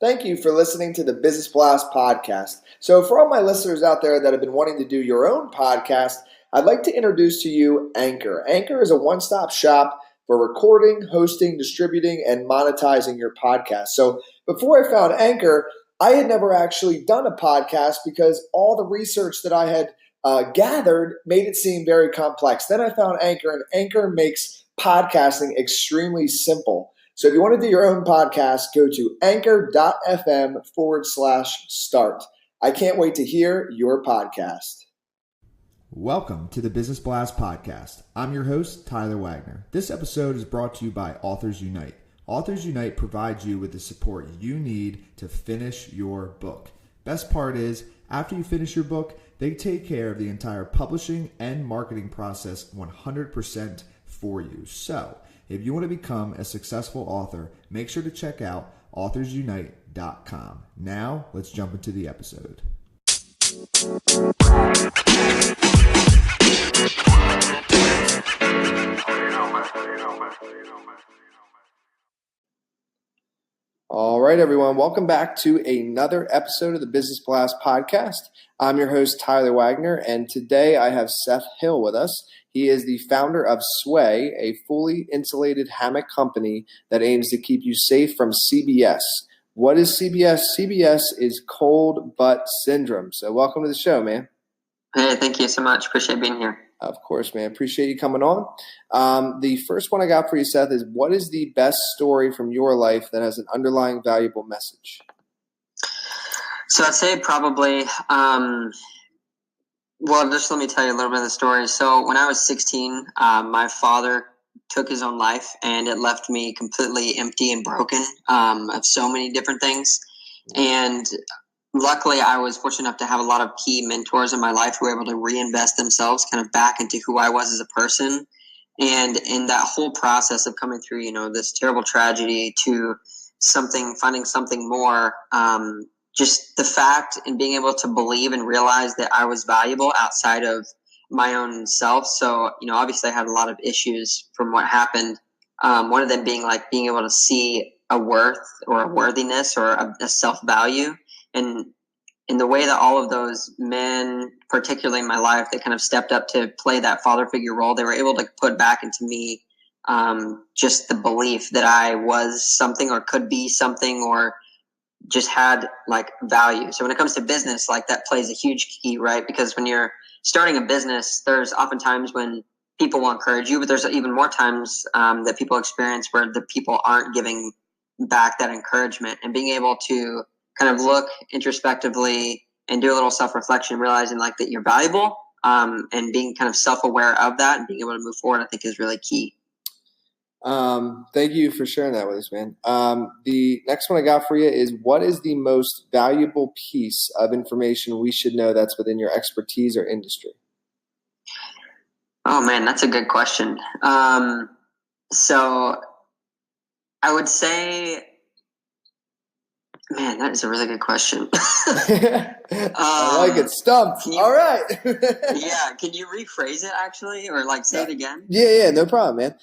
Thank you for listening to the Business Blast podcast. So for all my listeners out there that have been wanting to do your own podcast, I'd like to introduce to you Anchor. Anchor is a one-stop shop for recording, hosting, distributing, and monetizing your podcast. So before I found Anchor, I had never actually done a podcast because all the research that I had gathered made it seem very complex. Then I found Anchor, and Anchor makes podcasting extremely simple. So if you want to do your own podcast, go to anchor.fm/start. I can't wait to hear your podcast. Welcome to the Business Blast podcast. I'm your host, Tyler Wagner. This episode is brought to you by Authors Unite. Authors Unite provides you with the support you need to finish your book. Best part is, after you finish your book, they take care of the entire publishing and marketing process 100% for you. So, if you want to become a successful author, make sure to check out authorsunite.com. Now, let's jump into the episode. All right, everyone. Welcome back to another episode of the Business Blast podcast. I'm your host, Tyler Wagner, and today I have Seth Hill with us. He is the founder of SWAYY, a fully insulated hammock company that aims to keep you safe from CBS. What is CBS? CBS is cold butt syndrome. So welcome to the show, man. Hey, thank you so much. Appreciate being here. Of course, man. Appreciate you coming on. The first one I got for you, Seth, is what is the best story from your life that has an underlying valuable message? So I'd say probably, just let me tell you a little bit of the story. So when I was 16, my father took his own life, and it left me completely empty and broken of so many different things. And luckily, I was fortunate enough to have a lot of key mentors in my life who were able to reinvest themselves kind of back into who I was as a person. And in that whole process of coming through, this terrible tragedy to finding something more, just the fact and being able to believe and realize that I was valuable outside of my own self. So, obviously I had a lot of issues from what happened. One of them being like being able to see a worth or a worthiness or a self-value. And in the way that all of those men, particularly in my life, that kind of stepped up to play that father figure role, they were able to put back into me just the belief that I was something or could be something or just had like value. So when it comes to business, like that plays a huge key, right? Because when you're starting a business, there's oftentimes when people will encourage you, but there's even more times that people experience where the people aren't giving back that encouragement, and being able to kind of look introspectively and do a little self-reflection, realizing like that you're valuable, and being kind of self-aware of that and being able to move forward, I think is really key. Thank you for sharing that with us, man. The next one I got for you is what is the most valuable piece of information we should know that's within your expertise or industry? Oh man, that's a good question. So I would say, man, that is a really good question. I like it. Stumped. All right. Yeah. Can you rephrase it actually, or like say it again? Yeah. No problem, man.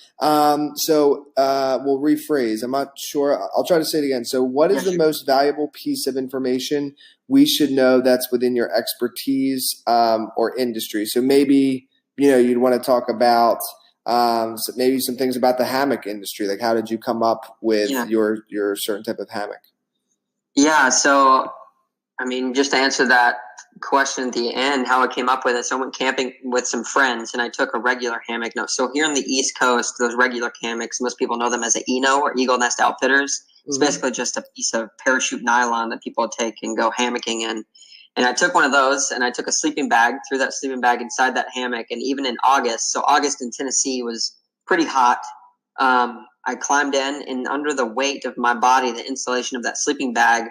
So we'll rephrase. I'm not sure. I'll try to say it again. So what is the most valuable piece of information we should know that's within your expertise or industry? So maybe, you'd want to talk about maybe some things about the hammock industry. Like how did you come up with your certain type of hammock? Yeah, so, just to answer that question at the end, how I came up with it, so I went camping with some friends, and I took a regular hammock. Now, so here on the East Coast, those regular hammocks, most people know them as an Eno or Eagle Nest Outfitters. It's basically just a piece of parachute nylon that people take and go hammocking in. And I took one of those, and I took a sleeping bag, threw that sleeping bag inside that hammock, and even in August, so August in Tennessee was pretty hot. I climbed in, and under the weight of my body, the insulation of that sleeping bag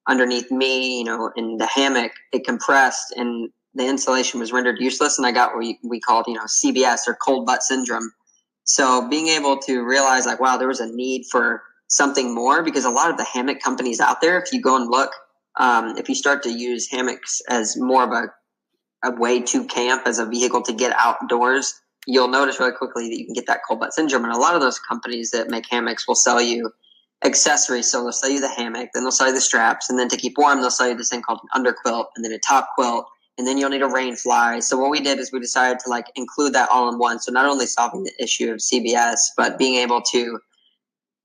underneath me, in the hammock, it compressed and the insulation was rendered useless. And I got what we called, CBS or cold butt syndrome. So being able to realize like, wow, there was a need for something more, because a lot of the hammock companies out there, if you go and look, if you start to use hammocks as more of a way to camp, as a vehicle to get outdoors, you'll notice really quickly that you can get that cold butt syndrome. And a lot of those companies that make hammocks will sell you accessories. So they'll sell you the hammock, then they'll sell you the straps, and then to keep warm, they'll sell you this thing called an underquilt, and then a top quilt, and then you'll need a rain fly. So what we did is we decided to like include that all in one. So not only solving the issue of CBS, but being able to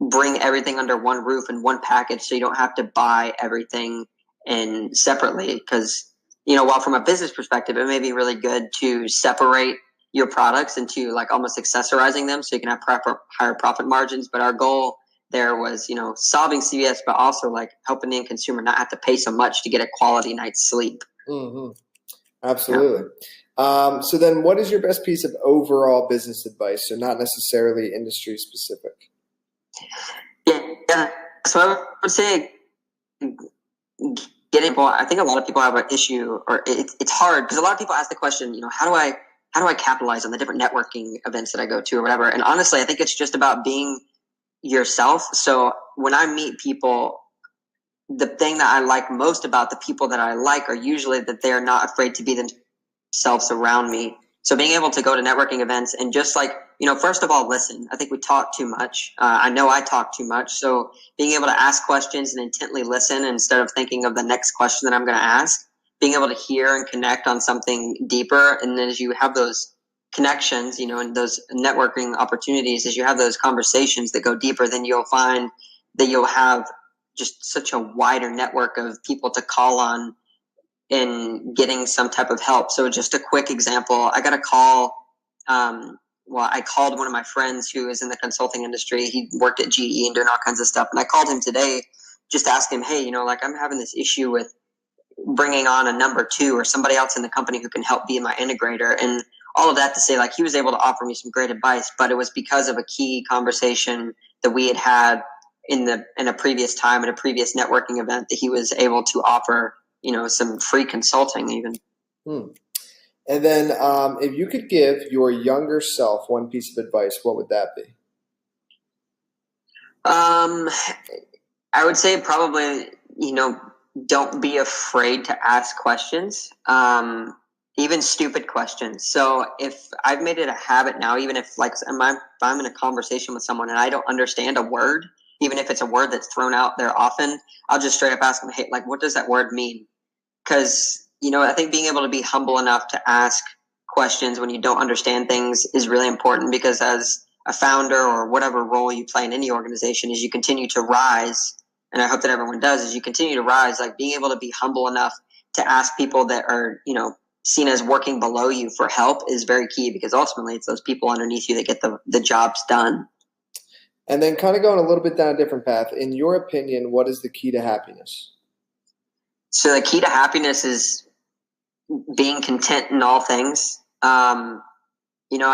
bring everything under one roof and one package, so you don't have to buy everything in separately. Because, you know, while from a business perspective, it may be really good to separate your products into like almost accessorizing them so you can have higher profit margins. But our goal there was, you know, solving CBS, but also like helping the end consumer not have to pay so much to get a quality night's sleep. Mm-hmm. Absolutely. Yeah. So then what is your best piece of overall business advice? So not necessarily industry specific. Yeah. So I would say I think a lot of people have an issue, or it's hard because a lot of people ask the question, you know, how do I capitalize on the different networking events that I go to or whatever? And honestly, I think it's just about being yourself. So when I meet people, the thing that I like most about the people that I like are usually that they're not afraid to be themselves around me. So being able to go to networking events and just like, you know, first of all, listen. I think we talk too much. I know I talk too much. So being able to ask questions and intently listen instead of thinking of the next question that I'm going to ask, being able to hear and connect on something deeper. And then as you have those connections, you know, and those networking opportunities, as you have those conversations that go deeper, then you'll find that you'll have just such a wider network of people to call on in getting some type of help. So just a quick example, I got a call. I called one of my friends who is in the consulting industry. He worked at GE and doing all kinds of stuff. And I called him today just to ask him, hey, you know, like I'm having this issue with bringing on a number two or somebody else in the company who can help be my integrator. And all of that to say, like, he was able to offer me some great advice, but it was because of a key conversation that we had in a previous time at a previous networking event that he was able to offer, you know, some free consulting even. And then if you could give your younger self one piece of advice, what would that be? I would say probably, you know, don't be afraid to ask questions, even stupid questions. So if I've made it a habit now, even if like if I'm in a conversation with someone and I don't understand a word, even if it's a word that's thrown out there often, I'll just straight up ask them, hey, like, what does that word mean? Because, you know, I think being able to be humble enough to ask questions when you don't understand things is really important, because as a founder or whatever role you play in any organization, as you continue to rise, and I hope that everyone does, as you continue to rise, like being able to be humble enough to ask people that are, you know, seen as working below you for help is very key, because ultimately it's those people underneath you that get the jobs done. And then kind of going a little bit down a different path, in your opinion, what is the key to happiness? So the key to happiness is being content in all things. You know,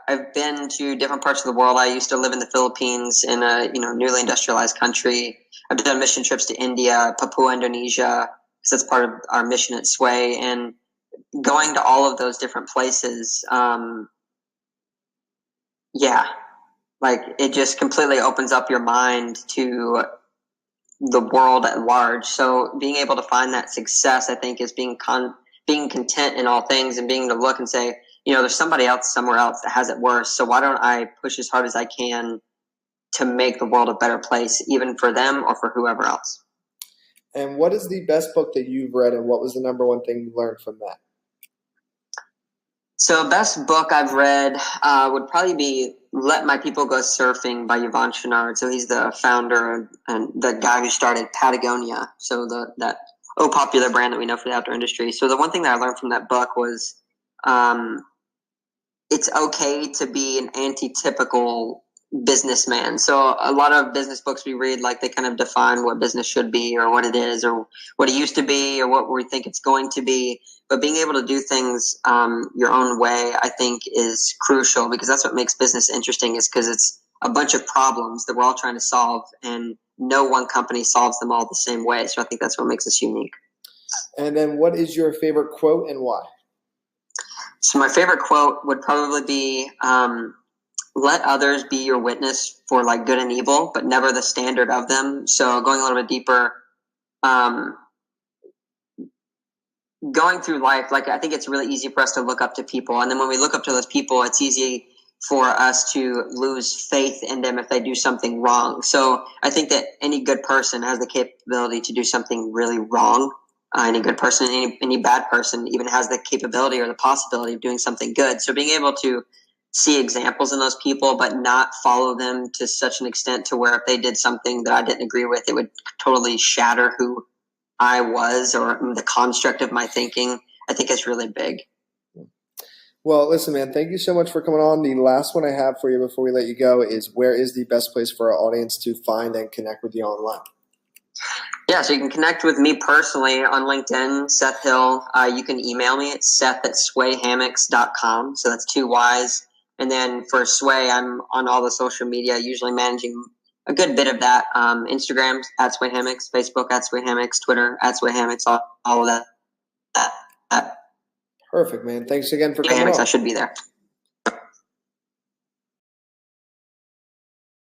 I've been to different parts of the world. I used to live in the Philippines, in a, you know, newly industrialized country. I've done mission trips to India, Papua, Indonesia, because that's part of our mission at SWAYY. And going to all of those different places, like it just completely opens up your mind to the world at large. So being able to find that success, I think, is being content in all things, and being able to look and say, you know, there's somebody else somewhere else that has it worse. So why don't I push as hard as I can to make the world a better place, even for them or for whoever else? And what is the best book that you've read, and what was the number one thing you learned from that? So best book I've read would probably be Let My People Go Surfing by Yvon Chouinard. So he's the founder and the guy who started Patagonia. So that popular brand that we know for the outdoor industry. So the one thing that I learned from that book was it's okay to be an anti-typical businessman. So a lot of business books we read, like, they kind of define what business should be or what it is or what it used to be or what we think it's going to be. But being able to do things your own way, I think, is crucial, because that's what makes business interesting, is because it's a bunch of problems that we're all trying to solve, and no one company solves them all the same way. So I think that's what makes us unique. And then what is your favorite quote and why? So my favorite quote would probably be, let others be your witness for like good and evil, but never the standard of them. So going a little bit deeper, going through life, like, I think it's really easy for us to look up to people. And then when we look up to those people, it's easy for us to lose faith in them if they do something wrong. So I think that any good person has the capability to do something really wrong. Any good person, any bad person even has the capability or the possibility of doing something good. So being able to see examples in those people, but not follow them to such an extent to where if they did something that I didn't agree with, it would totally shatter who I was or the construct of my thinking, I think is really big. Well, listen, man, thank you so much for coming on. The last one I have for you before we let you go is, where is the best place for our audience to find and connect with you online? Yeah, so you can connect with me personally on LinkedIn, Seth Hill. You can email me at seth@swayhammocks.com. So that's 2 Y's. And then for Sway, I'm on all the social media, usually managing a good bit of that. Instagram at Sway Hammocks, Facebook at Sway Hammocks, Twitter at Sway Hammocks, all of that. Perfect, man. Thanks again for coming Hammocks, on. I should be there.